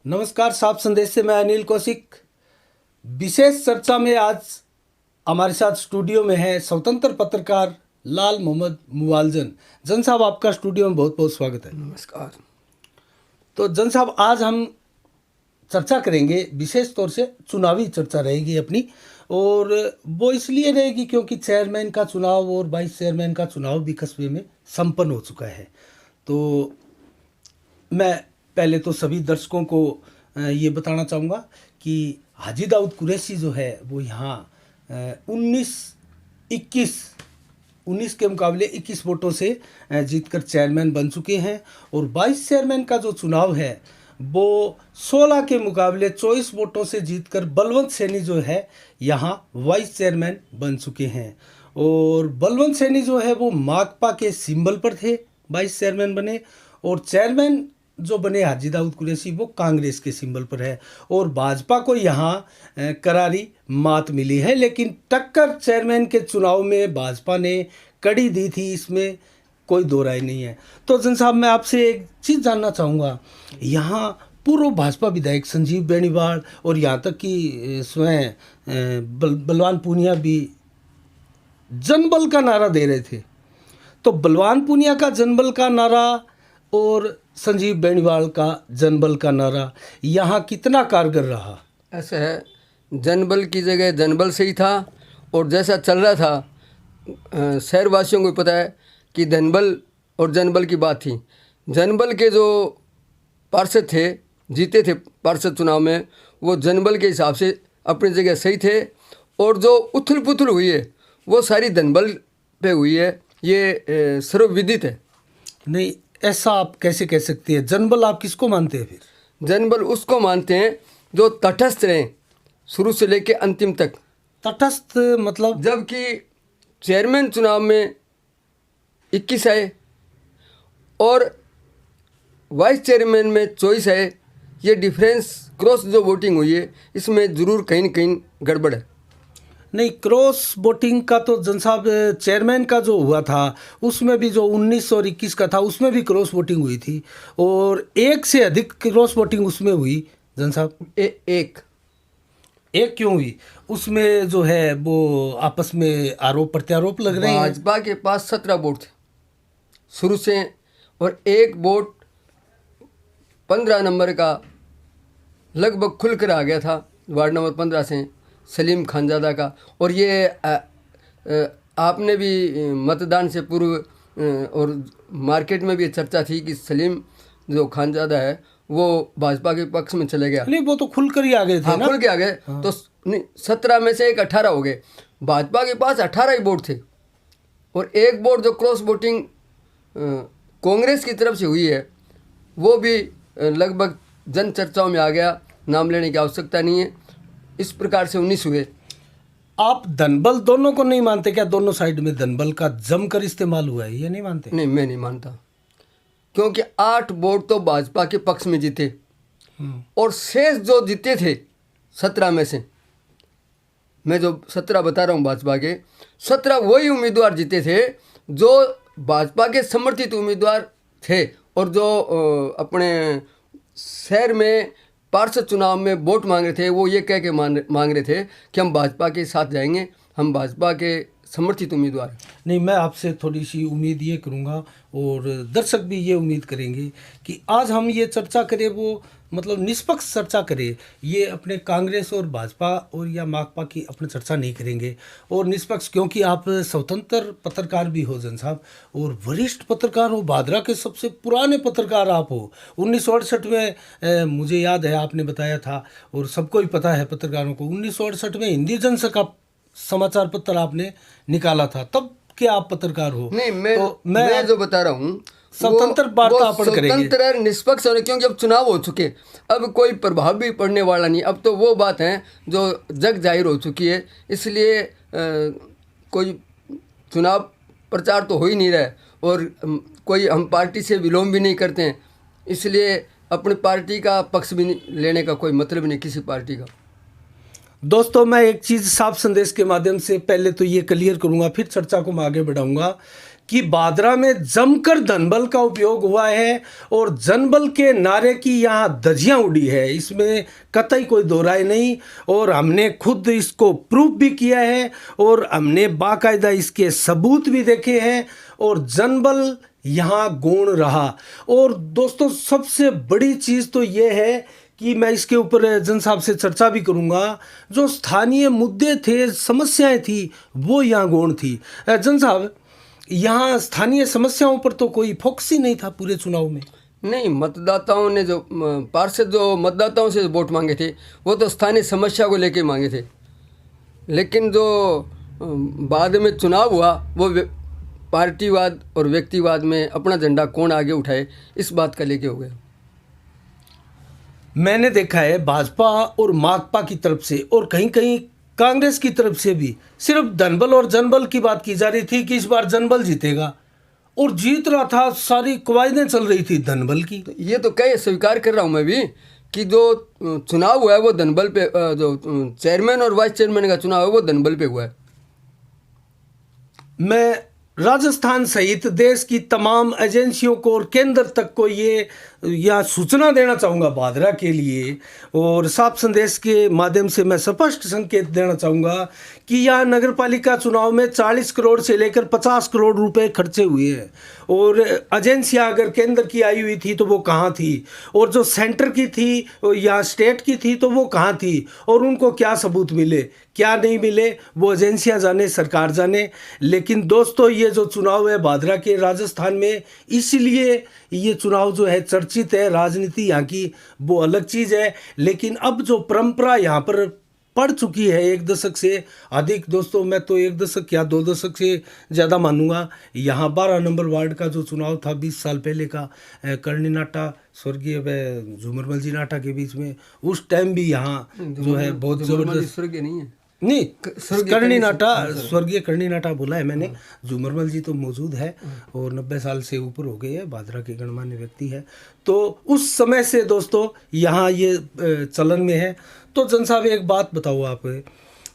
नमस्कार, साफ संदेश से मैं अनिल कौशिक। विशेष चर्चा में आज हमारे साथ स्टूडियो में है स्वतंत्र पत्रकार लाल मोहम्मद मुवालजन। जन साहब, आपका स्टूडियो में बहुत बहुत स्वागत है। नमस्कार। तो जन साहब, आज हम चर्चा करेंगे, विशेष तौर से चुनावी चर्चा रहेगी अपनी, और वो इसलिए रहेगी क्योंकि चेयरमैन का चुनाव और वाइस चेयरमैन का चुनाव भी कस्बे में संपन्न हो चुका है। तो मैं पहले तो सभी दर्शकों को ये बताना चाहूँगा कि हाजी दाऊद कुरैशी जो है वो यहाँ 19 के मुकाबले 21 वोटों से जीतकर चेयरमैन बन चुके हैं, और वाइस चेयरमैन का जो चुनाव है वो 16 के मुकाबले 24 वोटों से जीतकर बलवंत सैनी जो है यहाँ वाइस चेयरमैन बन चुके हैं। और बलवंत सैनी जो है वो माकपा के सिंबल पर थे, वाइस चेयरमैन बने, और चेयरमैन जो बने हाजी दाऊद कुरैशी वो कांग्रेस के सिंबल पर है। और भाजपा को यहाँ करारी मात मिली है, लेकिन टक्कर चेयरमैन के चुनाव में भाजपा ने कड़ी दी थी, इसमें कोई दो राय नहीं है। तो जन साहब, मैं आपसे एक चीज़ जानना चाहूँगा, यहाँ पूर्व भाजपा विधायक संजीव बेनीवाल और यहाँ तक कि स्वयं बलवान पूनिया भी जनबल का नारा दे रहे थे। तो बलवान पूनिया का जनबल का नारा और संजीव बेनीवाल का जनबल का नारा यहाँ कितना कारगर रहा? ऐसा है, जनबल की जगह जनबल सही था, और जैसा चल रहा था शहरवासियों को पता है कि धनबल और जनबल की बात थी। जनबल के जो पार्षद थे, जीते थे पार्षद चुनाव में, वो जनबल के हिसाब से अपनी जगह सही थे, और जो उथल पुथल हुई है वो सारी धनबल पे हुई है, ये सर्वविदित है। नहीं, ऐसा आप कैसे कह सकते हैं? जनबल आप किसको मानते हैं फिर? जनबल उसको मानते हैं जो तटस्थ रहे शुरू से लेके अंतिम तक। तटस्थ मतलब? जबकि चेयरमैन चुनाव में 21 आए और वाइस चेयरमैन में 24 आए, ये डिफरेंस क्रॉस जो वोटिंग हुई है इसमें ज़रूर कहीं न कहीं गड़बड़ है। नहीं, क्रॉस वोटिंग का तो जन साहब चेयरमैन का जो हुआ था उसमें भी, जो 19 और 21 का था उसमें भी क्रॉस वोटिंग हुई थी, और एक से अधिक क्रॉस वोटिंग उसमें हुई जन साहब। एक क्यों हुई? उसमें जो है वो आपस में आरोप प्रत्यारोप लग रहे हैं। भाजपा के पास 17 वोट थे शुरू से, और एक वोट 15 नंबर का लगभग खुल कर आ गया था, वार्ड नंबर 15 से, सलीम खानजादा का। और ये आपने भी मतदान से पूर्व और मार्केट में भी चर्चा थी कि सलीम जो खानजादा है वो भाजपा के पक्ष में चले गया। नहीं, वो तो खुलकर ही आ गए थे। हाँ, ना? खुल के आ गए। हाँ। तो 17 में से एक 18 हो गए। भाजपा के पास 18 ही वोट थे, और एक वोट जो क्रॉस वोटिंग कांग्रेस की तरफ से हुई है वो भी लगभग जन चर्चाओं में आ गया, नाम लेने की आवश्यकता नहीं है। इस प्रकार से 19 हुए। आप धनबल दोनों को नहीं मानते क्या? दोनों साइड में धनबल का जमकर इस्तेमाल हुआ है, ये नहीं मानते? नहीं, मैं नहीं मानता, क्योंकि 8 वोट तो भाजपा के पक्ष में जीते, और शेष जो जीते थे 17 में से, मैं जो 17 बता रहा हूँ भाजपा के, 17 वही उम्मीदवार जीते थे जो भाजपा के समर्थित उम्मीदवार थे, और जो अपने शहर में पार्षद चुनाव में वोट मांग रहे थे, वो ये कह के मांग रहे थे कि हम भाजपा के साथ जाएंगे, हम भाजपा के समर्थित उम्मीदवार। नहीं, मैं आपसे थोड़ी सी उम्मीद ये करूँगा, और दर्शक भी ये उम्मीद करेंगे कि आज हम ये चर्चा करें, वो मतलब निष्पक्ष चर्चा करें। ये अपने कांग्रेस और भाजपा और या माकपा की अपनी चर्चा नहीं करेंगे, और निष्पक्ष, क्योंकि आप स्वतंत्र पत्रकार भी हो जन साहब, और वरिष्ठ पत्रकार हो, भादरा के सबसे पुराने पत्रकार आप हो। 1968 में मुझे याद है आपने बताया था, और सबको ही पता है पत्रकारों को, 1968 में हिंदी जनसका समाचार पत्र आपने निकाला था, तब क्या आप पत्रकार हो? नहीं, मैं जो बता रहा हूँ स्वतंत्र वार्तालाप करेंगे, स्वतंत्र निष्पक्ष होने, क्योंकि अब चुनाव हो चुके, अब कोई प्रभाव भी पड़ने वाला नहीं। अब तो वो बात है जो जग जाहिर हो चुकी है, इसलिए कोई चुनाव प्रचार तो हो ही नहीं रहा है, और कोई हम पार्टी से विलोम भी नहीं करते हैं, इसलिए अपनी पार्टी का पक्ष भी लेने का कोई मतलब नहीं किसी पार्टी का। दोस्तों, मैं एक चीज़ साफ संदेश के माध्यम से पहले तो ये क्लियर करूंगा, फिर चर्चा को मैं आगे बढ़ाऊंगा कि बादरा में जमकर धनबल का उपयोग हुआ है और जनबल के नारे की यहाँ धज्जियाँ उड़ी है, इसमें कतई कोई दो राय नहीं। और हमने खुद इसको प्रूफ भी किया है और हमने बाकायदा इसके सबूत भी देखे हैं और जनबल यहाँ गौण रहा। और दोस्तों सबसे बड़ी चीज़ तो ये है कि मैं इसके ऊपर जन साहब से चर्चा भी करूँगा, जो स्थानीय मुद्दे थे, समस्याएं थी, वो यहाँ गौण थी। जन साहब, यहाँ स्थानीय समस्याओं पर तो कोई फोकस ही नहीं था पूरे चुनाव में। नहीं, मतदाताओं ने जो पार्षद जो मतदाताओं से वोट मांगे थे वो तो स्थानीय समस्या को लेके मांगे थे, लेकिन जो बाद में चुनाव हुआ वो पार्टीवाद और व्यक्तिवाद में अपना झंडा कौन आगे उठाए इस बात का लेके हो गया। मैंने देखा है भाजपा और माकपा की तरफ से और कहीं कहीं कांग्रेस की तरफ से भी सिर्फ धनबल और जनबल की बात की जा रही थी कि इस बार जनबल जीतेगा, और जीत रहा था, सारी कवायदें चल रही थी धनबल की। तो ये तो कहीं स्वीकार कर रहा हूँ मैं भी कि जो चुनाव हुआ है वो धनबल पे, जो चेयरमैन और वाइस चेयरमैन का चुनाव है वो धनबल पे हुआ है। मैं राजस्थान सहित देश की तमाम एजेंसियों को और केंद्र तक को ये या सूचना देना चाहूँगा बादरा के लिए, और साफ संदेश के माध्यम से मैं स्पष्ट संकेत देना चाहूँगा कि यहाँ नगर पालिका चुनाव में 40 करोड़ से लेकर 50 करोड़ रुपए खर्चे हुए हैं, और एजेंसियाँ अगर केंद्र की आई हुई थी तो वो कहाँ थी, और जो सेंटर की थी या स्टेट की थी तो वो कहाँ थी, और उनको क्या सबूत मिले क्या नहीं मिले वो एजेंसियां जाने, सरकार जाने। लेकिन दोस्तों ये जो चुनाव है बादरा के राजस्थान में, इसलिए ये चुनाव जो है चर्चित है, राजनीति यहाँ की वो अलग चीज़ है। लेकिन अब जो परंपरा यहाँ पर पड़ चुकी है 1 दशक से अधिक, दोस्तों मैं तो 1 दशक या 2 दशक से ज़्यादा मानूंगा, यहाँ 12 नंबर वार्ड का जो चुनाव था 20 साल पहले का, कर्णी नाटा स्वर्गीय व झूमरमल जी नाटा के बीच में, उस टाइम भी यहाँ जो है बहुत ज़बरदस्त, स्वर्गीय नहीं है, नहीं कर्णी नाटा, स्वर्गीय कर्णी नाटा बोला है मैंने, झूमरमल जी तो मौजूद है और 90 साल से ऊपर हो गए हैं, बादरा के गणमान्य व्यक्ति है। तो उस समय से दोस्तों यहाँ ये चलन में है। तो जन साहब एक बात बताओ आप,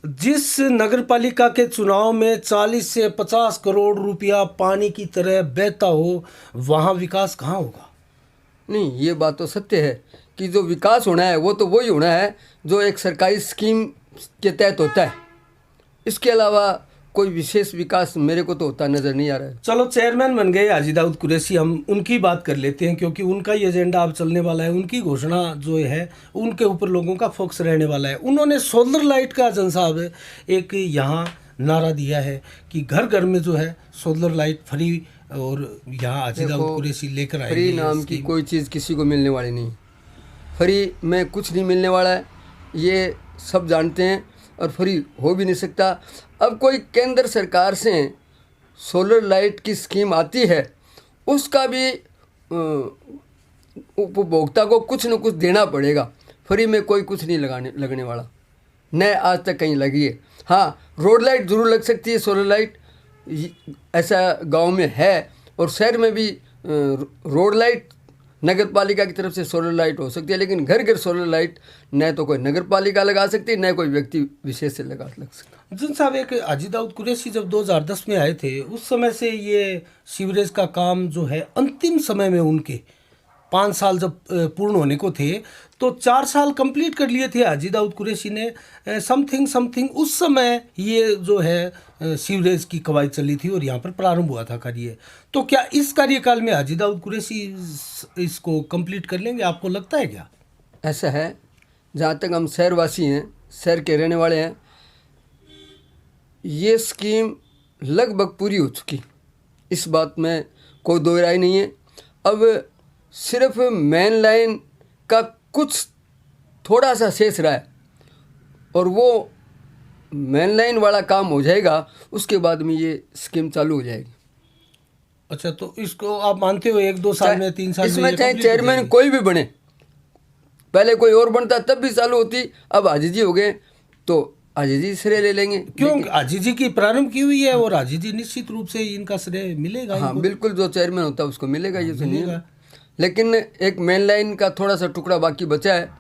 जिस नगर पालिका के चुनाव में 40 से 50 करोड़ रुपया पानी की तरह बहता हो, वहाँ विकास कहाँ होगा? नहीं, ये बात तो सत्य है कि जो विकास होना है वो तो वही होना है जो एक सरकारी स्कीम के तहत होता है, इसके अलावा कोई विशेष विकास मेरे को तो होता नज़र नहीं आ रहा है। चलो चेयरमैन बन गए हाजी दाऊद कुरैशी, हम उनकी बात कर लेते हैं क्योंकि उनका ही एजेंडा अब चलने वाला है, उनकी घोषणा जो है उनके ऊपर लोगों का फोकस रहने वाला है। उन्होंने सोलर लाइट का जन साहब एक यहाँ नारा दिया है कि घर घर में जो है सोलर लाइट फ्री, और यहाँ हाजी दाऊद कुरैशी लेकर आए। फ्री नाम की कोई चीज़ किसी को मिलने वाली नहीं, फ्री में कुछ नहीं मिलने वाला है, ये सब जानते हैं और फ्री हो भी नहीं सकता। अब कोई केंद्र सरकार से सोलर लाइट की स्कीम आती है, उसका भी उपभोक्ता को कुछ न कुछ देना पड़ेगा, फ्री में कोई कुछ नहीं लगने वाला, न आज तक कहीं लगी है। हाँ, रोड लाइट ज़रूर लग सकती है, सोलर लाइट ऐसा गांव में है, और शहर में भी रोड लाइट नगर पालिका की तरफ से सोलर लाइट हो सकती है, लेकिन घर घर सोलर लाइट न तो कोई नगर पालिका लगा सकती है न कोई व्यक्ति विशेष से लग सकता। जन साहब एक हाजी दाऊद कुरैशी जब 2010 में आए थे, उस समय से ये सीवरेज का काम जो है अंतिम समय में उनके 5 साल जब पूर्ण होने को थे तो 4 साल कंप्लीट कर लिए थे हाजी दाऊद कुरैशी ने समथिंग उस समय ये जो है सीवरेज की कवायद चली थी और यहाँ पर प्रारंभ हुआ था कार्य। तो क्या इस कार्यकाल में हाजी दाऊद कुरैशी इसको कंप्लीट कर लेंगे, आपको लगता है क्या? ऐसा है, जहाँ तक हम शहरवासी हैं, शहर के रहने वाले हैं, ये स्कीम लगभग पूरी हो चुकी, इस बात में कोई दो राय नहीं है। अब सिर्फ मेन लाइन का कुछ थोड़ा सा शेष रहा है और वो मेन लाइन वाला काम हो जाएगा, उसके बाद में ये स्कीम चालू हो जाएगी। अच्छा, तो इसको आप मानते हो 1-2 साल में, 3 साल में? इसमें चाहे चेयरमैन कोई भी बने, पहले कोई और बनता तब भी चालू होती, अब हाजी जी हो गए तो हाजी जी श्रेय ले लेंगे। क्यों? हाजी जी की प्रारंभ की हुई है और हाजी जी निश्चित रूप से इनका श्रेय मिलेगा। हाँ बिल्कुल, जो चेयरमैन होता है उसको मिलेगा, ये तो नहीं है। लेकिन एक मेन लाइन का थोड़ा सा टुकड़ा बाकी बचा है,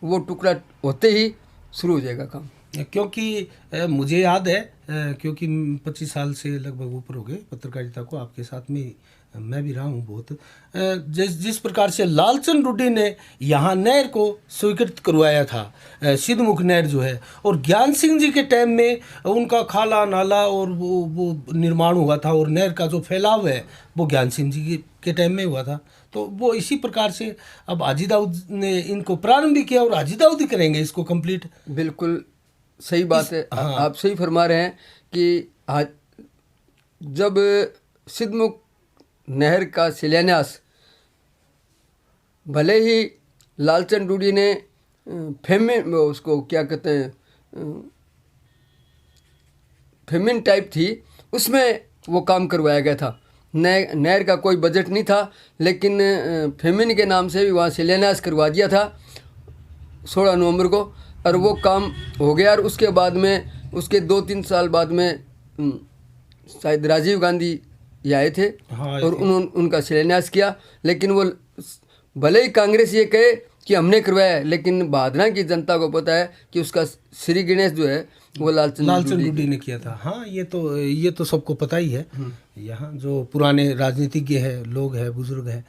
वो टुकड़ा होते ही शुरू हो जाएगा काम। क्योंकि मुझे याद है क्योंकि 25 साल से लगभग ऊपर हो गए पत्रकारिता को आपके साथ में मैं भी रहा हूँ बहुत। जिस प्रकार से लालचंद रुड्डी ने यहाँ नहर को स्वीकृत करवाया था, सिद्धमुख नहर जो है, और ज्ञान सिंह जी के टाइम में उनका खाला नाला और वो निर्माण हुआ था, और नहर का जो फैलाव है वो ज्ञान सिंह जी के टाइम में हुआ था। तो वो इसी प्रकार से अब हाजी दाऊद ने इनको प्रारंभ भी किया और हाजी दाऊद ही करेंगे इसको कंप्लीट। बिल्कुल सही बात है। हाँ। आप सही फरमा रहे हैं कि जब सिद्धमुख नहर का शिलान्यास भले ही लालचंद रुड्डी ने उसको क्या कहते हैं फेमिन टाइप थी, उसमें वो काम करवाया गया था। नहर का कोई बजट नहीं था, लेकिन फेमिन के नाम से भी वहाँ शिलान्यास करवा दिया था 16 नवंबर को, और वो काम हो गया। और उसके बाद में उसके 2-3 साल बाद में शायद राजीव गांधी ये आए थे। हाँ, और उन्होंने उनका शिलान्यास किया। लेकिन वो भले ही कांग्रेस ये कहे कि हमने करवाया, लेकिन भादरा की जनता को पता है कि उसका श्री गणेश जो है वो लालचंद रुड्डी ने किया था। हाँ, ये तो सबको पता ही है। यहाँ जो पुराने राजनीतिज्ञ है, लोग हैं, बुजुर्ग हैं।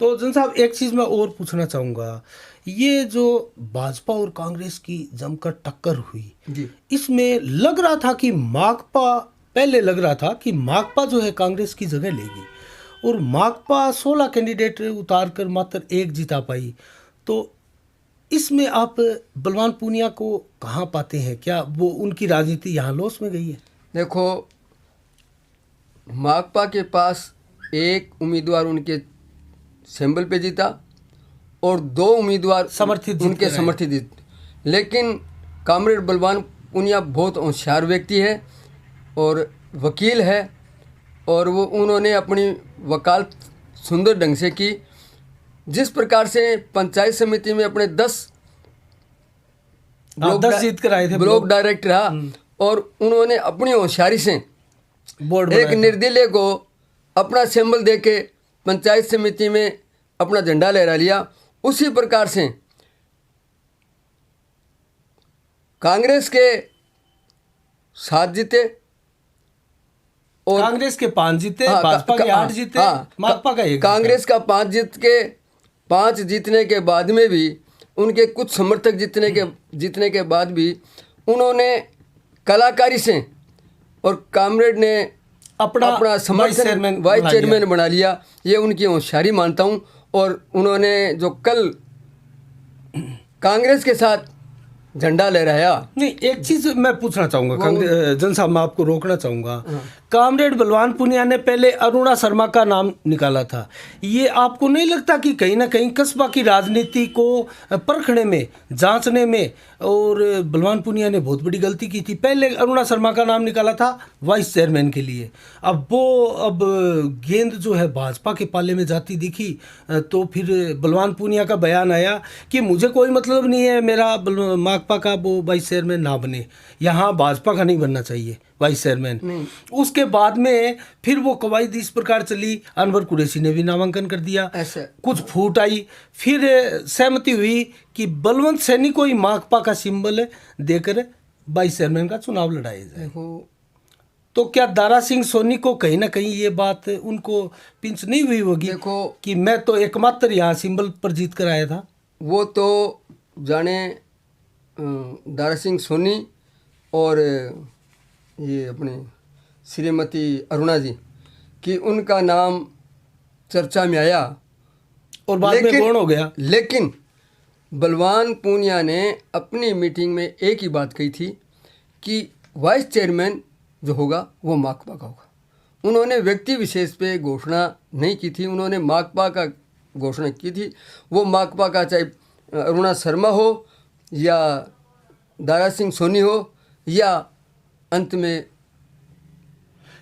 तो जन साहब, एक चीज़ मैं और पूछना चाहूँगा, ये जो भाजपा और कांग्रेस की जमकर टक्कर हुई जी, इसमें लग रहा था कि पहले लग रहा था कि माकपा जो है कांग्रेस की जगह लेगी, और माकपा 16 कैंडिडेट उतार कर मात्र 1 जिता पाई। तो इसमें आप बलवान पूनिया को कहाँ पाते हैं? क्या वो उनकी राजनीति यहाँ लॉस में गई है? देखो, माकपा के पास एक उम्मीदवार उनके सैंबल पे जीता और 2 उम्मीदवार उनके समर्थित जीत। लेकिन कामरेड बलवान पूनिया बहुत होशियार व्यक्ति है और वकील है, और वो उन्होंने अपनी वकालत सुंदर ढंग से की। जिस प्रकार से पंचायत समिति में अपने 10 जीत कर आए थे, ब्लॉक डायरेक्टर रहा, और उन्होंने अपनी होशियारी से एक निर्दलीय को अपना सिंबल देके पंचायत समिति में अपना झंडा लहरा लिया। उसी प्रकार से कांग्रेस के 7 जीते और कांग्रेस के 5 जीते, भाजपा के 8 जीते, माकपा का 1। कांग्रेस का 5 जीतने के बाद में भी उनके कुछ समर्थक जीतने के बाद भी उन्होंने कलाकारी से और कामरेड ने अपना समर्थन वाइस चेयरमैन बना लिया। ये उनकी होशियारी मानता हूँ। और उन्होंने जो कल कांग्रेस के साथ झंडा लहराया। नहीं, एक चीज मैं पूछना चाहूंगा जन साहब, मैं आपको रोकना चाहूंगा। कामरेड बलवान पूनिया ने पहले अरुणा शर्मा का नाम निकाला था। ये आपको नहीं लगता कि कहीं ना कहीं कस्बा की राजनीति को परखने में, जांचने में, और बलवान पूनिया ने बहुत बड़ी गलती की थी? पहले अरुणा शर्मा का नाम निकाला था वाइस चेयरमैन के लिए। अब गेंद जो है भाजपा के पाले में जाती दिखी, तो फिर बलवान पूनिया का बयान आया कि मुझे कोई मतलब नहीं है मेरा माकपा का वो वाइस चेयरमैन ना बने, यहाँ भाजपा का नहीं बनना चाहिए वाइस चेयरमैन। उसके बाद में फिर वो कवायद इस प्रकार चली, अनवर कुरैशी ने भी नामांकन कर दिया, कुछ फूट आई, फिर सहमति हुई कि बलवंत सैनी को ही माकपा का सिंबल देकर वाइस चेयरमैन का चुनाव लड़ाया जाए। तो क्या दारा सिंह सोनी को कहीं ना कहीं ये बात उनको पिंच नहीं हुई होगी कि मैं तो एकमात्र यहाँ सिंबल पर जीत कर आया था? वो तो जाने दारा सिंह सोनी और ये अपने श्रीमती अरुणा जी कि उनका नाम चर्चा में आया और बाद में गौण हो गया। लेकिन बलवान पूनिया ने अपनी मीटिंग में एक ही बात कही थी कि वाइस चेयरमैन जो होगा वो माकपा का होगा। उन्होंने व्यक्ति विशेष पे घोषणा नहीं की थी, उन्होंने माकपा का घोषणा की थी। वो माकपा का चाहे अरुणा शर्मा हो या दारा सिंह सोनी हो या अंत में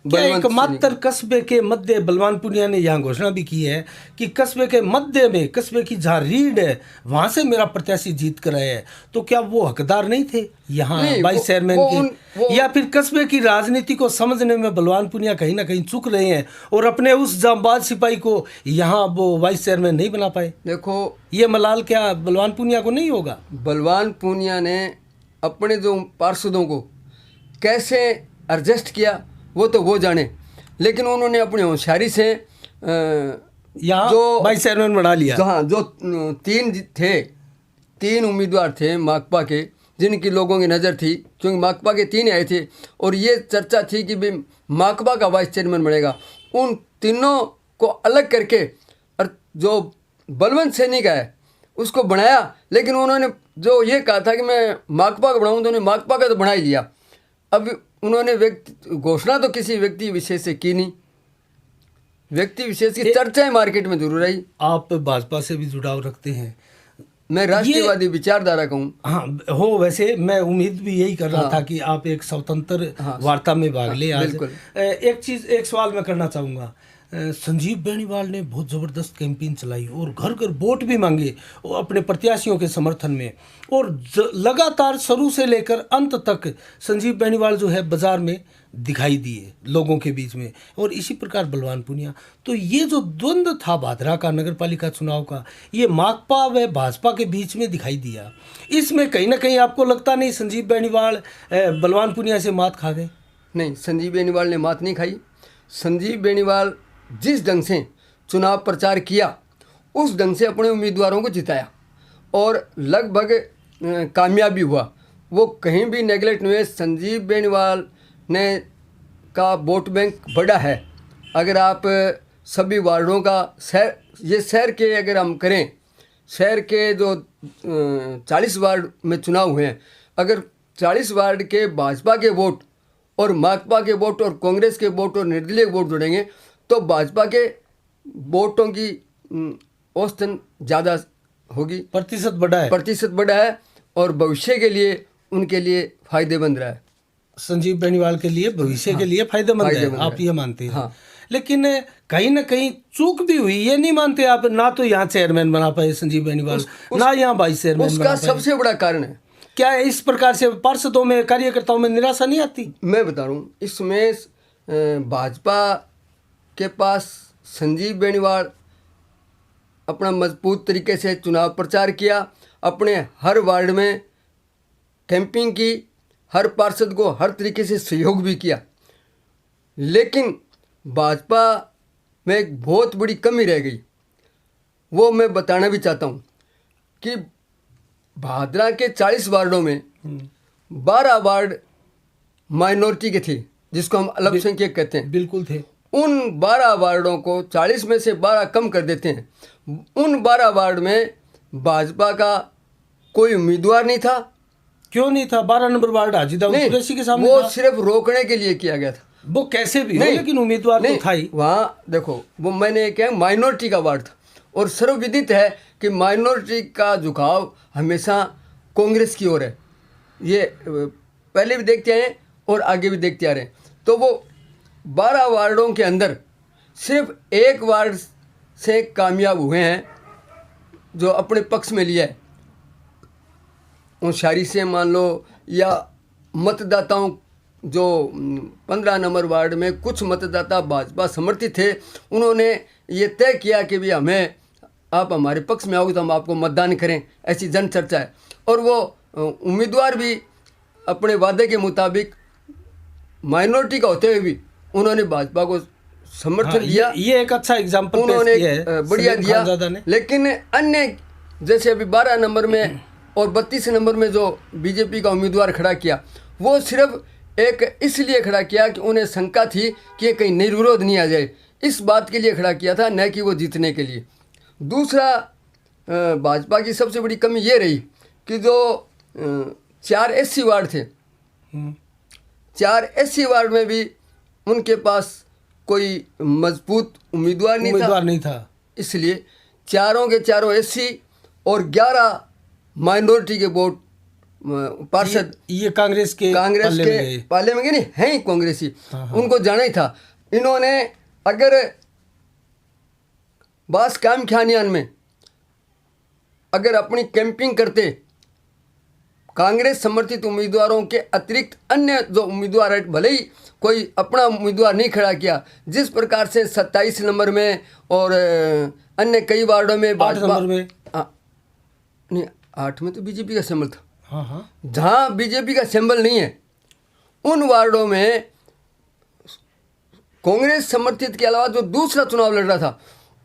एकमात्र कस्बे के मध्य बलवान पूनिया ने यहाँ घोषणा भी की है कि कस्बे के मध्य में, कस्बे की जहाँ रीढ़ है वहां से मेरा प्रत्याशी जीत कर आया है। तो क्या वो हकदार नहीं थे यहाँ वाइस चेयरमैन की? या फिर कस्बे की राजनीति को समझने में बलवान पूनिया कहीं ना कहीं चूक रहे हैं और अपने उस जांबाज सिपाही को यहाँ वो वाइस चेयरमैन नहीं बना पाए? देखो, ये मलाल क्या बलवान पूनिया को नहीं होगा? बलवान पूनिया ने अपने जो पार्षदों को कैसे एडजस्ट किया वो तो वो जाने, लेकिन उन्होंने अपनी होशियारी से यहाँ जो वाइस चेयरमैन बना लिया। हाँ, जो तीन उम्मीदवार थे माकपा के, जिनकी लोगों की नज़र थी, क्योंकि माकपा के 3 आए थे और ये चर्चा थी कि भाई माकपा का वाइस चेयरमैन बनेगा। उन तीनों को अलग करके और जो बलवंत सैनी का है उसको बनाया, लेकिन उन्होंने जो ये कहा था कि मैं माकपा का बनाऊँ, तो उन्होंने माकपा का तो बना ही लिया। अब उन्होंने घोषणा तो किसी व्यक्ति विशेष से की नहीं, व्यक्ति विशेष की चर्चाएं मार्केट में जरूर आई। आप भाजपा से भी जुड़ाव रखते हैं, मैं राष्ट्रवादी विचारधारा का हूँ। हाँ हो, वैसे मैं उम्मीद भी यही कर रहा था कि आप एक स्वतंत्र वार्ता में भाग ले आज। एक सवाल मैं करना चाहूँगा। संजीव बेनीवाल ने बहुत ज़बरदस्त कैंपेन चलाई और घर घर वोट भी मांगे और अपने प्रत्याशियों के समर्थन में, और लगातार शुरू से लेकर अंत तक संजीव बेनीवाल जो है बाजार में दिखाई दिए लोगों के बीच में, और इसी प्रकार बलवान पूनिया। तो ये जो द्वंद्व था भादरा का नगर पालिका चुनाव का, ये माकपा व भाजपा के बीच में दिखाई दिया। इसमें कहीं ना कहीं आपको लगता नहीं संजीव बेनीवाल बलवान पूनिया से मात खा गए? नहीं, संजीव बेनीवाल ने मात नहीं खाई। संजीव बेनीवाल जिस ढंग से चुनाव प्रचार किया उस ढंग से अपने उम्मीदवारों को जिताया और लगभग कामयाबी हुआ। वो कहीं भी नेगलेक्ट नहीं हुए। संजीव बेनीवाल ने का वोट बैंक बड़ा है। अगर आप सभी वार्डों का शहर के अगर हम करें, शहर के जो 40 वार्ड में चुनाव हुए हैं, अगर 40 वार्ड के भाजपा के वोट और माकपा के वोट और कांग्रेस के वोट और निर्दलीय वोट जोड़ेंगे तो भाजपा के वोटों की औसतन ज़्यादा होगी, प्रतिशत बढ़ा है और भविष्य के लिए उनके लिए फायदेमंद रहा है। संजीव बेनीवाल के लिए भविष्य के लिए फायदेमंद है, आप ये मानते हैं? हाँ। लेकिन कहीं ना कहीं चूक भी हुई, ये नहीं मानते आप? ना तो यहाँ चेयरमैन बना पाए संजीव बेनीवाल, ना यहाँ वाइस चेयरमैन बना पाए। उसका सबसे बड़ा कारण है क्या है? इस प्रकार से पार्षदों में, कार्यकर्ताओं में निराशा नहीं आती? मैं बता रहा हूँ, इसमें भाजपा के पास संजीव बेनीवाल अपना मजबूत तरीके से चुनाव प्रचार किया, अपने हर वार्ड में कैंपिंग की, हर पार्षद को हर तरीके से सहयोग भी किया, लेकिन भाजपा में एक बहुत बड़ी कमी रह गई। वो मैं बताना भी चाहता हूँ कि भादरा के 40 वार्डों में 12 वार्ड माइनॉरिटी के थे, जिसको हम अल्पसंख्यक कहते हैं। बिल्कुल थे। उन 12 वार्डों को 40 में से 12 कम कर देते हैं। उन 12 वार्ड में भाजपा का कोई उम्मीदवार नहीं था। क्यों नहीं था? 12 नंबर वार्ड हाजी दाऊद कुरैशी के सामने वो था। सिर्फ रोकने के लिए किया गया था। वो कैसे भी नहीं, लेकिन उम्मीदवार तो था ही। वहाँ देखो, वो मैंने क्या माइनॉरिटी का वार्ड था, और सर्वविदित है कि माइनॉरिटी का झुकाव हमेशा कांग्रेस की ओर है। ये पहले भी देखते आए हैं और आगे भी देखते आ रहे हैं। तो वो 12 वार्डों के अंदर सिर्फ एक वार्ड से कामयाब हुए हैं जो अपने पक्ष में लिया है। होशियारी से मान लो, या मतदाताओं जो 15 नंबर वार्ड में कुछ मतदाता भाजपा समर्थित थे, उन्होंने ये तय किया कि भी हमें, आप हमारे पक्ष में आओगे तो हम आपको मतदान करें, ऐसी जन चर्चा है। और वो उम्मीदवार भी अपने वादे के मुताबिक माइनॉरिटी का होते हुए भी उन्होंने भाजपा को समर्थन दिया। ये एक अच्छा एग्जाम्पल उन्होंने बढ़िया दिया। लेकिन अन्य जैसे अभी 12 नंबर में और 32 नंबर में जो बीजेपी का उम्मीदवार खड़ा किया, वो सिर्फ एक इसलिए खड़ा किया कि उन्हें शंका थी कि कहीं निर्विरोध नहीं आ जाए, इस बात के लिए खड़ा किया था, न कि वो जीतने के लिए। दूसरा, भाजपा की सबसे बड़ी कमी ये रही कि जो 4 SC वार्ड थे, 4 SC वार्ड में भी उनके पास कोई मजबूत उम्मीदवार नहीं था। इसलिए चारों के चारों SC और 11 माइनॉरिटी के वोट पार्षद ये कांग्रेस के पाले में गए नहीं, हैं ही कांग्रेसी। उनको जाना ही था। इन्होंने अगर बास काम ख्यानियान में अगर अपनी कैंपिंग करते, कांग्रेस समर्थित उम्मीदवारों के अतिरिक्त अन्य जो उम्मीदवार है, भले ही कोई अपना उम्मीदवार नहीं खड़ा किया, जिस प्रकार से 27 नंबर में और अन्य कई वार्डों में 8 नंबर में नहीं, 8 में तो बीजेपी का समर्थन था। हाँ हाँ। जहाँ बीजेपी का सिंबल नहीं है उन वार्डों में कांग्रेस समर्थित के अलावा जो दूसरा चुनाव लड़ रहा था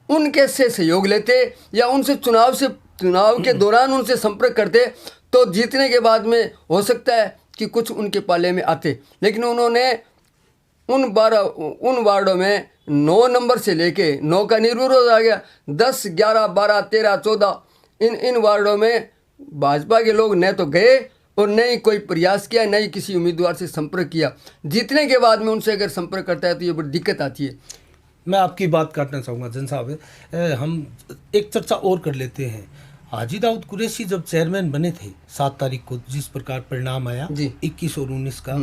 उनके से सहयोग लेते या उनसे चुनाव के दौरान उनसे संपर्क करते तो जीतने के बाद में हो सकता है कि कुछ उनके पाले में आते। लेकिन उन्होंने उन वार्डों में 9 नंबर से लेके 9 का निर्विरोध आ गया, 10, 11, 12, 13, 14 इन वार्डों में भाजपा के लोग न तो गए और न ही कोई प्रयास किया, न ही किसी उम्मीदवार से संपर्क किया। जीतने के बाद में उनसे अगर संपर्क करता है तो ये बड़ी दिक्कत आती है। मैं आपकी बात काटना चाहूँगा जन साहब, हम एक चर्चा और कर लेते हैं। हाजी दाऊद कुरैशी जब चेयरमैन बने थे 7 तारीख को, जिस प्रकार परिणाम आया 21 और 19 का,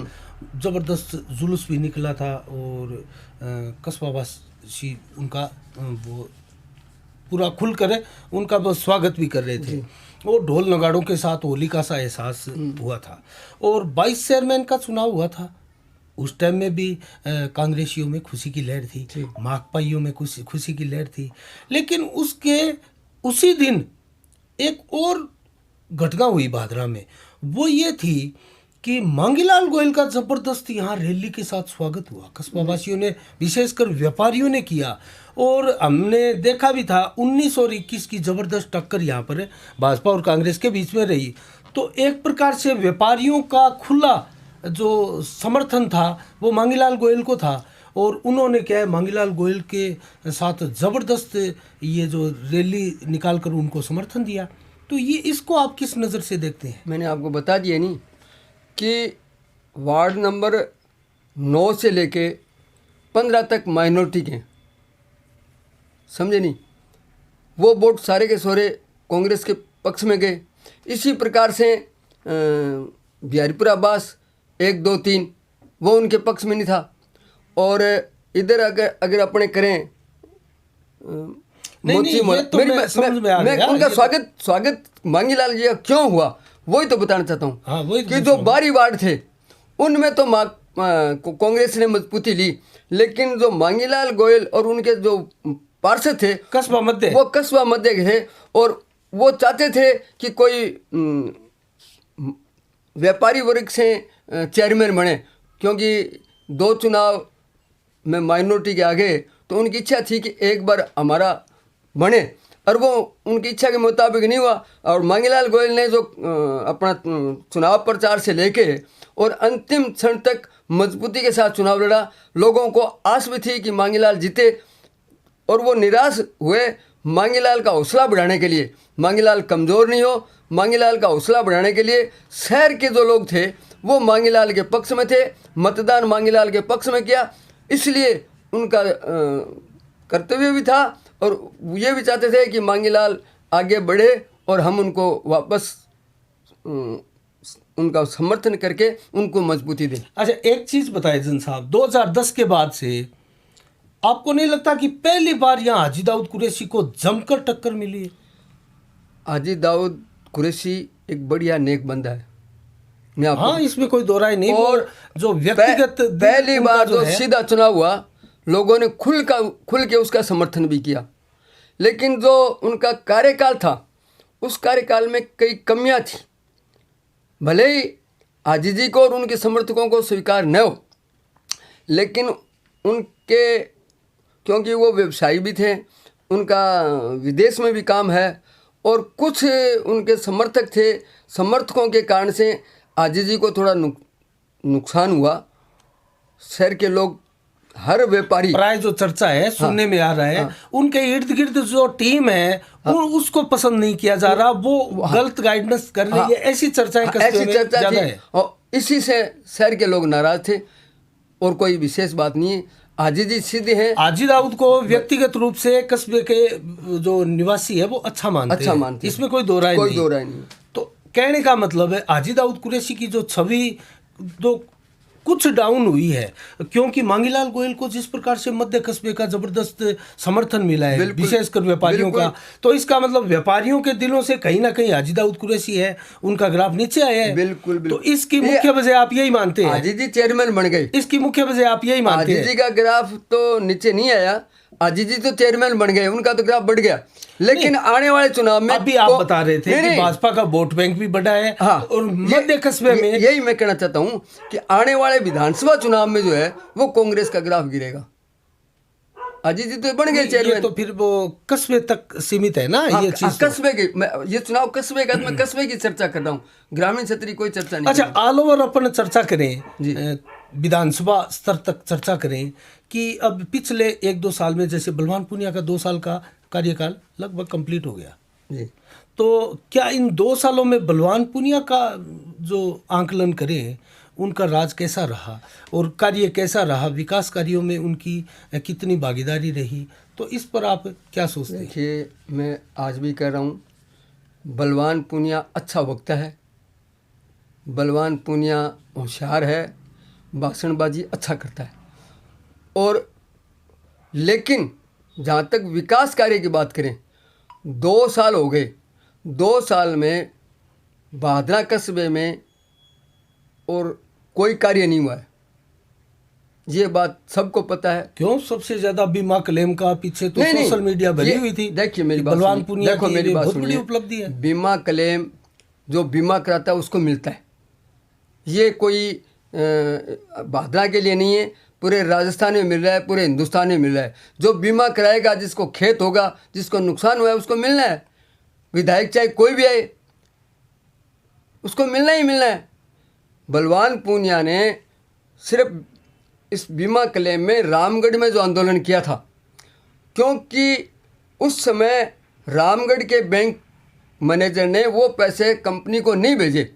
ज़बरदस्त जुलूस भी निकला था और कस्बावासी उनका वो पूरा खुल कर उनका वो स्वागत भी कर रहे थे और ढोल नगाड़ों के साथ होली का सा एहसास हुआ था। और 22 चेयरमैन का चुनाव हुआ था। उस टाइम में भी कांग्रेसियों में खुशी की लहर थी, माकपाइयों में खुशी की लहर थी। लेकिन उसके उसी दिन एक और घटना हुई भादरा में, वो ये थी कि मांगीलाल गोयल का ज़बरदस्त यहाँ रैली के साथ स्वागत हुआ। कस्बावासियों ने, विशेषकर व्यापारियों ने किया और हमने देखा भी था 19 और 21 की ज़बरदस्त टक्कर यहाँ पर भाजपा और कांग्रेस के बीच में रही। तो एक प्रकार से व्यापारियों का खुला जो समर्थन था वो मांगीलाल गोयल को था और उन्होंने क्या है मांगीलाल गोयल के साथ ज़बरदस्त ये जो रैली निकाल कर उनको समर्थन दिया। तो ये इसको आप किस नज़र से देखते हैं? मैंने आपको बता दिया नहीं कि वार्ड नंबर 9 से लेके 15 तक माइनॉरिटी के, समझे नहीं, वो वोट सारे के सारे कांग्रेस के पक्ष में गए। इसी प्रकार से बिहारीपुर आबास 1, 2, 3 वो उनके पक्ष में नहीं था। और इधर अगर अपने करें मैं उनका स्वागत मांगीलाल जी का क्यों हुआ वही तो बताना चाहता हूँ। हाँ, कि जो बारी वार्ड थे उनमें तो कांग्रेस ने मजबूती ली, लेकिन जो मांगीलाल गोयल और उनके जो पार्षद थे कस्बा मध्य, वो कस्बा मध्य के थे और वो चाहते थे कि कोई व्यापारी वर्ग से चेयरमैन बने, क्योंकि 2 चुनाव में माइनॉरिटी के आगे तो उनकी इच्छा थी कि एक बार हमारा बने, और वो उनकी इच्छा के मुताबिक नहीं हुआ। और मांगीलाल गोयल ने जो अपना चुनाव प्रचार से लेके और अंतिम क्षण तक मजबूती के साथ चुनाव लड़ा। लोगों को आस भी थी कि मांगीलाल जीते और वो निराश हुए। मांगीलाल का हौसला बढ़ाने के लिए, मांगीलाल कमज़ोर नहीं हो, मांगीलाल का हौसला बढ़ाने के लिए शहर के जो लोग थे वो मांगीलाल के पक्ष में थे, मतदान मांगीलाल के पक्ष में किया। इसलिए उनका कर्तव्य भी था और ये भी चाहते थे कि मांगीलाल आगे बढ़े और हम उनको वापस उनका समर्थन करके उनको मजबूती दें। अच्छा, एक चीज़ बताएं जन साहब, 2010 के बाद से आपको नहीं लगता कि पहली बार यहाँ हाजी दाऊद कुरैशी को जमकर टक्कर मिली है? हाजी दाऊद कुरैशी एक बढ़िया नेक बंदा है, हाँ, इसमें कोई दो राय नहीं। और जो व्यक्तिगत पहली बार जो सीधा चुनाव हुआ लोगों ने खुल के उसका समर्थन भी किया। लेकिन जो उनका कार्यकाल था उस कार्यकाल में कई कमियां थी। भले ही हाजी जी को और उनके समर्थकों को स्वीकार न हो, लेकिन उनके, क्योंकि वो व्यवसायी भी थे, उनका विदेश में भी काम है और कुछ उनके समर्थक थे, समर्थकों के कारण से हाजी जी को थोड़ा नुकसान हुआ। शहर के लोग, हर व्यापारी, प्राय जो चर्चा है सुनने में आ रहा है, उनके इर्द गिर्द जो टीम है उसको पसंद नहीं किया जा रहा, वो गलत गाइडेंस कर रही है, ऐसी चर्चाएं ज्यादा है। और इसी से शहर के लोग नाराज थे और कोई विशेष बात नहीं है। हाजी जी सीधे हैं। हाजी दाऊद को व्यक्तिगत रूप से कस्बे के जो निवासी है वो अच्छा मानते हैं, इसमें कोई दो राय नहीं। तो कहने का मतलब है हाजी दाऊद कुरैशी की जो छवि जो कुछ डाउन हुई है, क्योंकि मांगीलाल गोयल को जिस प्रकार से मध्य कस्बे का जबरदस्त समर्थन मिला है, विशेषकर व्यापारियों का, तो इसका मतलब व्यापारियों के दिलों से कहीं ना कहीं हाजी दाऊद कुरैशी है उनका ग्राफ नीचे आया है। बिल्कुल। तो इसकी मुख्य वजह आप यही मानते हैं? हाजी जी चेयरमैन बन गए, इसकी मुख्य वजह आप यही मानते हैं? हाजी जी का ग्राफ तो नीचे नहीं आया, अजीत जी तो चेयरमैन बन गए, उनका तो ग्राफ बढ़ गया, लेकिन आने वाले चुनाव में अभी आप बता रहे थे कि भाजपा का वोट बैंक भी बढ़ा है। हाँ, और मध्य कस्बे में यही मैं कहना चाहता हूँ कि आने वाले विधानसभा चुनाव में जो है वो कांग्रेस का ग्राफ गिरेगा। अजीत जी तो बन गए चेयरमैन, तो फिर वो कस्बे तक सीमित है ना ये चीज। कस्बे के, ये चुनाव कस्बे का, मैं कस्बे की चर्चा कर रहा हूँ, ग्रामीण क्षेत्र की कोई चर्चा नहीं। अच्छा, ऑल ओवर अपन चर्चा करें, विधानसभा स्तर तक चर्चा करें कि अब पिछले 1-2 साल में, जैसे बलवान पूनिया का 2 साल का कार्यकाल लगभग कंप्लीट हो गया जी, तो क्या इन 2 सालों में बलवान पूनिया का जो आंकलन करें, उनका राज कैसा रहा और कार्य कैसा रहा, विकास कार्यों में उनकी कितनी भागीदारी रही, तो इस पर आप क्या सोचते हैं? देखिए, मैं आज भी कह रहा हूँ, बलवान पूनिया अच्छा वक्ता है, बलवान पूनिया होशियार है, भाषणबाजी अच्छा करता है, और लेकिन जहाँ तक विकास कार्य की बात करें, 2 साल हो गए, 2 साल में भादरा कस्बे में और कोई कार्य नहीं हुआ है, ये बात सबको पता है। क्यों? सबसे ज्यादा बीमा क्लेम का पीछे तो सोशल मीडिया भरी हुई थी। देखिए मेरी बात, बलवान पूनिया देखो की मेरी बात बहुत बड़ी सुनिए, उपलब्धि है। बीमा क्लेम जो बीमा कराता है उसको मिलता है, ये कोई भादरा के लिए नहीं है, पूरे राजस्थान में मिल रहा है, पूरे हिंदुस्तान में मिल रहा है। जो बीमा कराएगा, जिसको खेत होगा, जिसको नुकसान हुआ है, उसको मिलना है। विधायक चाहे कोई भी आए, उसको मिलना ही मिलना है। बलवान पूनिया ने सिर्फ इस बीमा क्लेम में रामगढ़ में जो आंदोलन किया था, क्योंकि उस समय रामगढ़ के बैंक मैनेजर ने वो पैसे कंपनी को नहीं भेजे,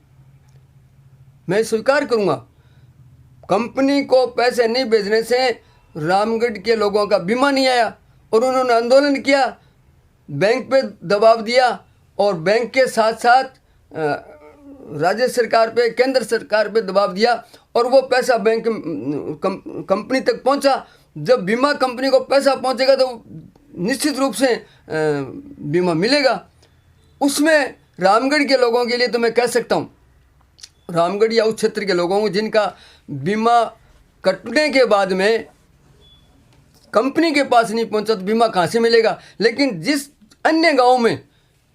मैं स्वीकार करूँगा, कंपनी को पैसे नहीं भेजने से रामगढ़ के लोगों का बीमा नहीं आया, और उन्होंने आंदोलन किया, बैंक पे दबाव दिया, और बैंक के साथ साथ राज्य सरकार पे, केंद्र सरकार पे दबाव दिया, और वो पैसा बैंक कंपनी तक पहुंचा। जब बीमा कंपनी को पैसा पहुंचेगा तो निश्चित रूप से बीमा मिलेगा। उसमें रामगढ़ के लोगों के लिए तो मैं कह सकता हूँ, रामगढ़ या उस क्षेत्र के लोगों को जिनका बीमा कटने के बाद में कंपनी के पास नहीं पहुंचा, तो बीमा कहाँ से मिलेगा। लेकिन जिस अन्य गांव में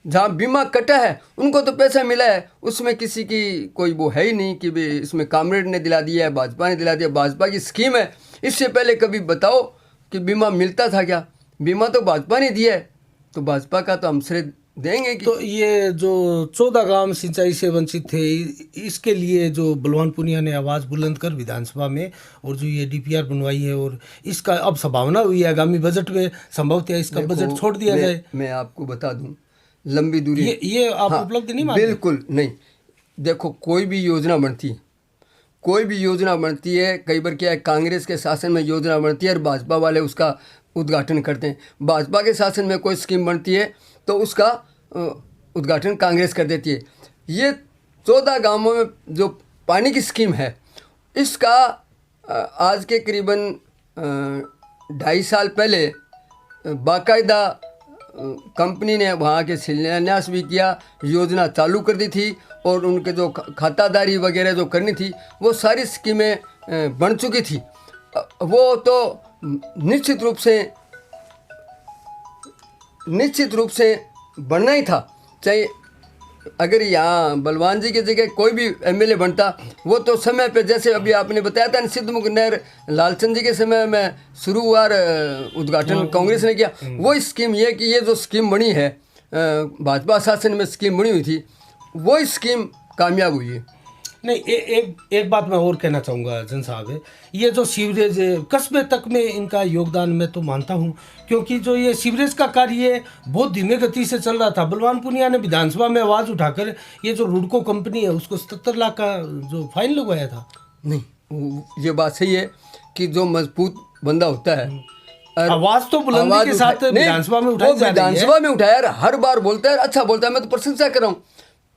जहाँ बीमा कटा है, उनको तो पैसा मिला है, उसमें किसी की कोई वो है ही नहीं कि भाई इसमें कामरेड ने दिला दिया है, भाजपा ने दिला दिया, भाजपा की स्कीम है। इससे पहले कभी बताओ कि बीमा मिलता था क्या? बीमा तो भाजपा ने दिया है, तो भाजपा का तो हम श्रेय देंगे कि। तो ये जो 14 गांव सिंचाई से वंचित थे, इसके लिए जो बलवान पूनिया ने आवाज़ बुलंद कर विधानसभा में, और जो ये डीपीआर बनवाई है, और इसका अब संभावना हुई है आगामी बजट में संभवतः इसका बजट छोड़ दिया जाए। मैं आपको बता दूं, लंबी दूरी ये आप उपलब्धि नहीं मानते? बिल्कुल नहीं। देखो, कोई भी योजना बनती है, कोई भी योजना बनती है, कई बार क्या है, कांग्रेस के शासन में योजना बनती है और भाजपा वाले उसका उद्घाटन करते हैं। भाजपा के शासन में कोई स्कीम बनती है तो उसका उद्घाटन कांग्रेस कर देती है। ये 14 गांवों में जो पानी की स्कीम है, इसका आज के करीबन 2.5 साल पहले बाकायदा कंपनी ने वहाँ के शिलान्यास भी किया, योजना चालू कर दी थी, और उनके जो खातादारी वगैरह जो करनी थी वो सारी स्कीमें बन चुकी थी। वो तो निश्चित रूप से बनना ही था। चाहे अगर यहाँ बलवान जी की जगह कोई भी एमएलए बनता, वो तो समय पे, जैसे अभी आपने बताया था, सिद्धमुख नहर लालचंद जी के समय में शुरू हुआ, उद्घाटन कांग्रेस ने किया। वो स्कीम ये कि ये जो स्कीम बनी है, भाजपा शासन में स्कीम बनी हुई थी, वो स्कीम कामयाब हुई है। नहीं, एक बात मैं और कहना चाहूँगा जन साहब, ये जो सीवरेज कस्बे तक में इनका योगदान मैं तो मानता हूँ, क्योंकि जो ये सीवरेज का कार्य बहुत धीमे गति से चल रहा था। बलवान पूनिया ने विधानसभा में आवाज़ उठाकर ये जो रुडको कंपनी है उसको 77 लाख का जो फाइन लगवाया था। नहीं, ये बात सही है कि जो मजबूत बंदा होता है, आवाज़ तो बुलंदी के साथ विधानसभा में उठाई जा रही है। विधानसभा में उठाया, हर बार बोलता है, अच्छा बोलता है, मैं तो प्रशंसा कर रहा हूँ।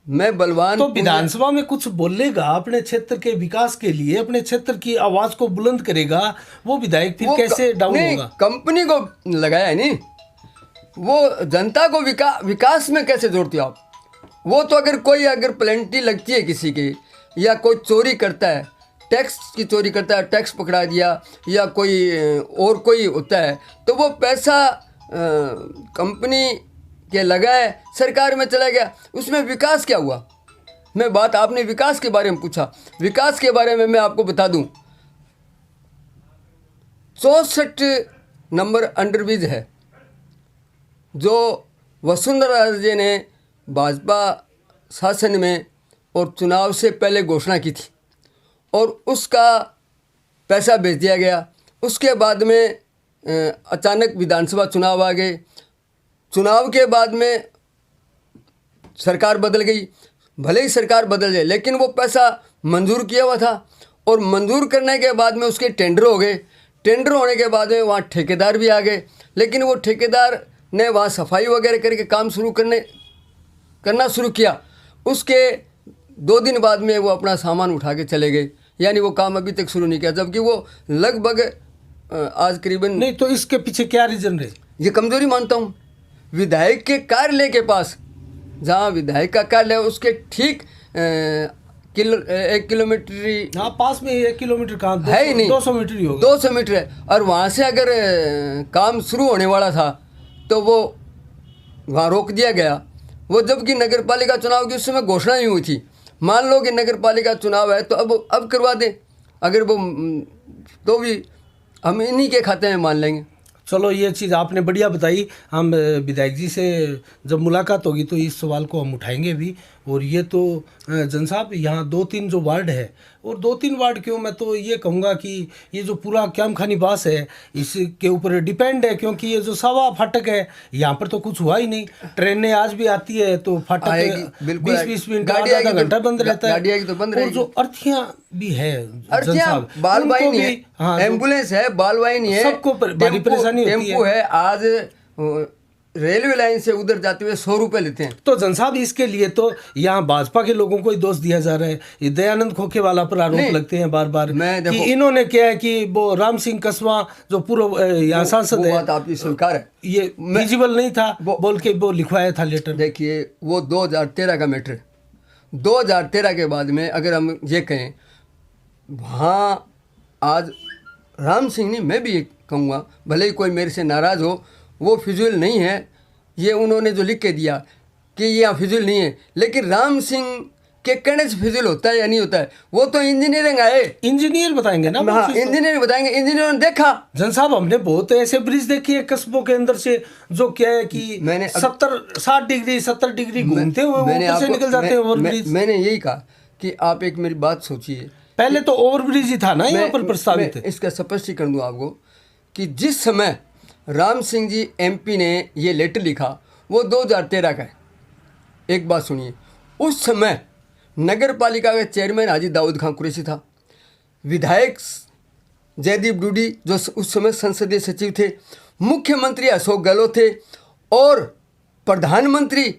मैं बलवान तो विधानसभा में कुछ बोलेगा अपने क्षेत्र के विकास के लिए, अपने क्षेत्र की आवाज को बुलंद करेगा, वो विधायक फिर कैसे डाउन होगा? कंपनी को लगाया है नहीं, वो जनता को विकास में कैसे जोड़ते हो आप? वो तो अगर प्लेंटी लगती है किसी की, या कोई चोरी करता है, टैक्स की चोरी करता है, टैक्स पकड़ा दिया, या कोई और कोई होता है, तो वो पैसा कंपनी के लगाए सरकार में चला गया, उसमें विकास क्या हुआ? मैं बात, आपने विकास के बारे में पूछा, विकास के बारे में मैं आपको बता दूं, 64 नंबर अंडरब्रिज है जो वसुंधरा राजे ने भाजपा शासन में और चुनाव से पहले घोषणा की थी, और उसका पैसा भेज दिया गया। उसके बाद में अचानक विधानसभा चुनाव आ गए, चुनाव के बाद में सरकार बदल गई, भले ही सरकार बदल जाए लेकिन वो पैसा मंजूर किया हुआ था, और मंजूर करने के बाद में उसके टेंडर हो गए, टेंडर होने के बाद में वहाँ ठेकेदार भी आ गए, लेकिन वो ठेकेदार ने वहाँ सफाई वगैरह करके काम करना शुरू किया। उसके 2 दिन बाद में वो अपना सामान उठा के चले गए, यानी वो काम अभी तक शुरू नहीं किया, जबकि वो लगभग आज करीबन। नहीं तो इसके पीछे क्या रीजन रहे? ये कमजोरी मानता हूँ। विधायक के कार्यालय के पास, जहाँ विधायक का कार्यालय है उसके ठीक 1 किलोमीटर, हाँ पास में 1 किलोमीटर कहाँ है ही नहीं, 200 मीटर ही होगा, 200 मीटर है। और वहाँ से अगर काम शुरू होने वाला था तो वो वहाँ रोक दिया गया। वो जबकि नगर पालिका चुनाव की उस समय घोषणा ही हुई थी, मान लो कि नगर पालिका चुनाव है तो अब करवा दें, अगर वो तो भी हम इन्हीं के खाते में मान लेंगे। चलो ये चीज़ आपने बढ़िया बताई। हम विधायक जी से जब मुलाकात होगी तो इस सवाल को हम उठाएंगे भी। और ये तो जन साहब यहाँ 2-3 जो वार्ड है, और 2-3 वार्ड क्यों, मैं तो ये कहूँगा कि ये जो पूरा क्यामखानी बास है इसके ऊपर डिपेंड है, क्योंकि ये जो सवा फाटक है यहाँ पर तो कुछ हुआ ही नहीं। ट्रेनें आज भी आती है तो फाटक 20-20 मिनट आधा घंटा बंद रहता है, तो बंद और जो अर्थियाँ भी है जन साहब, बालवाही उनको नहीं भी, है, हाँ, एम्बुलेंस है, बालवाही नहीं है, सबको बड़ी परेशानी होती टेम्पो है। आज रेलवे लाइन से उधर जाते हुए 100 रुपये लेते हैं। तो जन साहब इसके लिए तो यहाँ भाजपा के लोगों को ही दोष दिया जा रहा है। ये दयानंद खोखेवाला पर आरोप लगते हैं बार बार कि इन्होंने क्या है कि वो राम सिंह कसवा जो पूर्व यहाँ सांसद है, बात आपकी स्वीकार है, ये विजिबल नहीं था बोल के वो लिखवाया था लेटर। देखिए वो 2013 का मैटर, 2013 के बाद में अगर हम ये कहें, वहाँ आज राम सिंह ने, मैं भी ये कहूँगा भले ही कोई मेरे से नाराज़ हो, वो फिजूल नहीं है। ये उन्होंने जो लिख के दिया कि ये यहाँ फिजूल नहीं है, लेकिन राम सिंह के कहने से फिजूल होता है या नहीं होता है, वो तो इंजीनियरिंग आए, इंजीनियर बताएंगे ना। हाँ, इंजीनियर बताएंगे, इंजीनियरों ने देखा। जन साहब हमने बहुत ऐसे ब्रिज देखे हैं कस्बों के अंदर से जो क्या है कि मैंने 70 डिग्री घूमते हुए ऊपर से निकल जाते हैं ओवरब्रिज। मैंने यही कहा कि आप एक मेरी बात सोचिए, पहले तो ओवरब्रिज ही था ना यहाँ पर प्रस्तावित। इसका स्पष्टीकरण दूँ आपको कि जिस समय राम सिंह जी एमपी ने ये लेटर लिखा वो 2013 का है। एक बात सुनिए, उस समय नगर पालिका का चेयरमैन हाजी दाऊद खान कुरैशी था, विधायक जयदीप डूडी जो उस समय संसदीय सचिव थे, मुख्यमंत्री अशोक गहलोत थे, और प्रधानमंत्री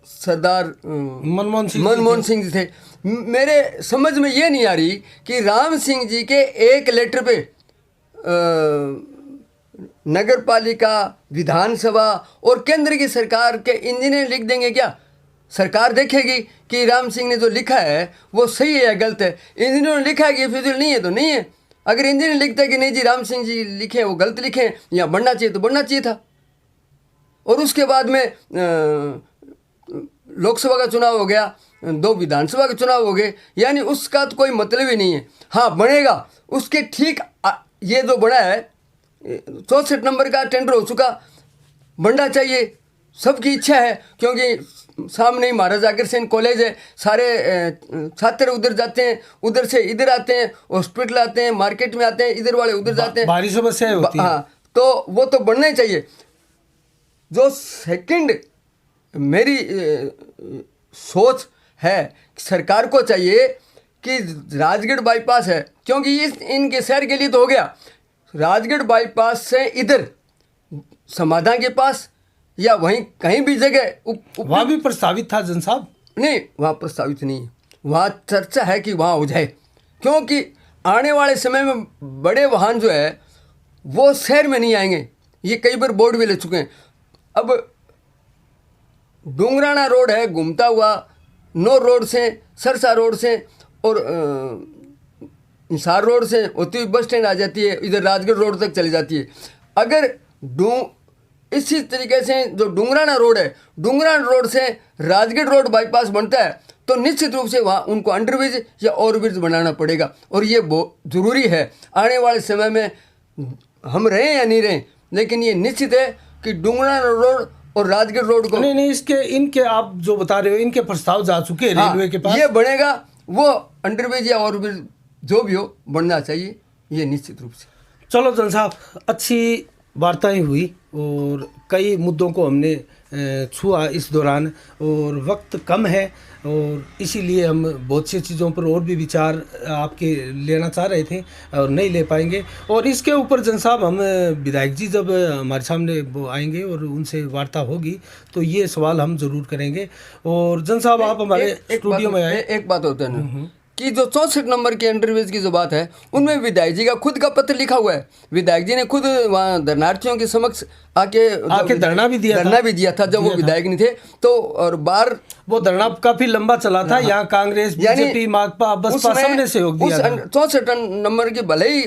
सरदार मनमोहन सिंह जी थे। मेरे समझ में ये नहीं आ रही कि राम सिंह जी के एक लेटर पे नगर पालिका, विधानसभा और केंद्र की सरकार के इंजीनियर लिख देंगे क्या? सरकार देखेगी कि राम सिंह ने जो लिखा है वो सही है या गलत है। इंजीनियर ने लिखा है कि फिजूल नहीं है तो नहीं है। अगर इंजीनियर लिखता है कि नहीं जी राम सिंह जी लिखे वो गलत लिखे, या बढ़ना चाहिए तो बढ़ना चाहिए था। और उसके बाद में लोकसभा का चुनाव हो गया, 2 विधानसभा के चुनाव हो गए, यानी उसका तो कोई मतलब ही नहीं है। हाँ बनेगा, उसके ठीक ये जो बड़ा है 64 नंबर का टेंडर हो चुका, बनना चाहिए, सबकी इच्छा है, क्योंकि सामने ही महाराजा अग्रसेन कॉलेज है, सारे छात्र उधर जाते हैं, उधर से इधर आते हैं, हॉस्पिटल आते हैं, मार्केट में आते हैं, इधर वाले उधर जाते हैं, भारी समस्या होती है। हाँ, तो वो तो बनना ही चाहिए। जो सेकंड मेरी सोच है, सरकार को चाहिए कि राजगढ़ बाईपास है, क्योंकि इनके शहर के लिए तो हो गया, राजगढ़ बाईपास से इधर समाधा के पास या वहीं कहीं भी जगह वहाँ भी प्रस्तावित था जन साहब। नहीं, वहाँ प्रस्तावित नहीं है, वहाँ चर्चा है कि वहाँ हो जाए, क्योंकि आने वाले समय में बड़े वाहन जो है वो शहर में नहीं आएंगे। ये कई बार बोर्ड भी ले चुके हैं। अब डूंगराना रोड है घूमता हुआ, नौर रोड से, सरसा रोड से और हिसार रोड से होती हुई बस स्टैंड आ जाती है, इधर राजगढ़ रोड तक चली जाती है। अगर इसी तरीके से जो डुंगराना रोड है, डुंगराना रोड से राजगढ़ रोड बाईपास बनता है तो निश्चित रूप से वहाँ उनको अंडरब्रिज या ओवरब्रिज बनाना पड़ेगा, और ये बहुत ज़रूरी है। आने वाले समय में हम रहें या नहीं रहें, लेकिन ये निश्चित है कि डुंगराना रोड और राजगढ़ रोड को नहीं इसके इनके आप जो बता रहे हो इनके प्रस्ताव जा चुके हैं रेलवे के पास। ये बनेगा, वो अंडरब्रिज या ओवरब्रिज जो भी हो बनना चाहिए, ये निश्चित रूप से। चलो जन साहब, अच्छी वार्ताएं हुई और कई मुद्दों को हमने छुआ इस दौरान, और वक्त कम है और इसीलिए हम बहुत सी चीज़ों पर और भी विचार आपके लेना चाह रहे थे और नहीं ले पाएंगे। और इसके ऊपर जन साहब हम विधायक जी जब हमारे सामने वो आएंगे और उनसे वार्ता होगी तो ये सवाल हम ज़रूर करेंगे। और जन साहब आप हमारे स्टूडियो में आए। एक बात होता है ना कि जो 64 नंबर के अंडरब्रिज की जो बात है, उनमें विधायक जी का खुद का पत्र लिखा हुआ है। विधायक जी ने खुद वहाँ धरनार्थियों के समक्ष आके धरना भी दिया था जब वो विधायक नहीं थे तो। और बार वो धरना काफी लंबा चला था। यहाँ कांग्रेस, बीजेपी, माकपा, बसपा सबने सहयोग दिया। 64 नंबर की भले ही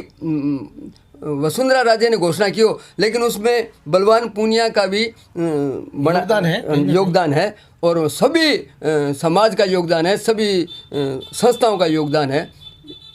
वसुंधरा राजे ने घोषणा की हो, लेकिन उसमें बलवान पूनिया का भी योगदान है और सभी समाज का योगदान है, सभी संस्थाओं का योगदान है,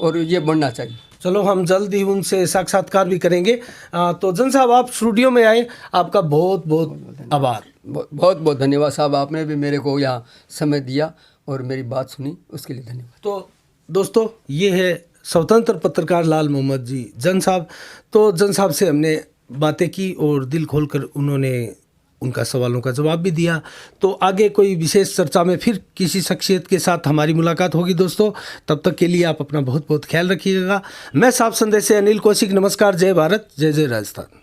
और ये बढ़ना चाहिए। चलो हम जल्द ही उनसे साक्षात्कार भी करेंगे। तो जन साहब आप स्टूडियो में आए, आपका बहुत बहुत आभार। बहुत बहुत धन्यवाद साहब, आपने भी मेरे को यहाँ समय दिया और मेरी बात सुनी, उसके लिए धन्यवाद। तो दोस्तों ये है स्वतंत्र पत्रकार लाल मोहम्मद जी जन साहब। तो जन साहब से हमने बातें की और दिल खोलकर उन्होंने उनका सवालों का जवाब भी दिया। तो आगे कोई विशेष चर्चा में फिर किसी शख्सियत के साथ हमारी मुलाकात होगी दोस्तों। तब तक के लिए आप अपना बहुत बहुत ख्याल रखिएगा। मैं साफ संदेश से अनिल कौशिक, नमस्कार, जय भारत, जय जय राजस्थान।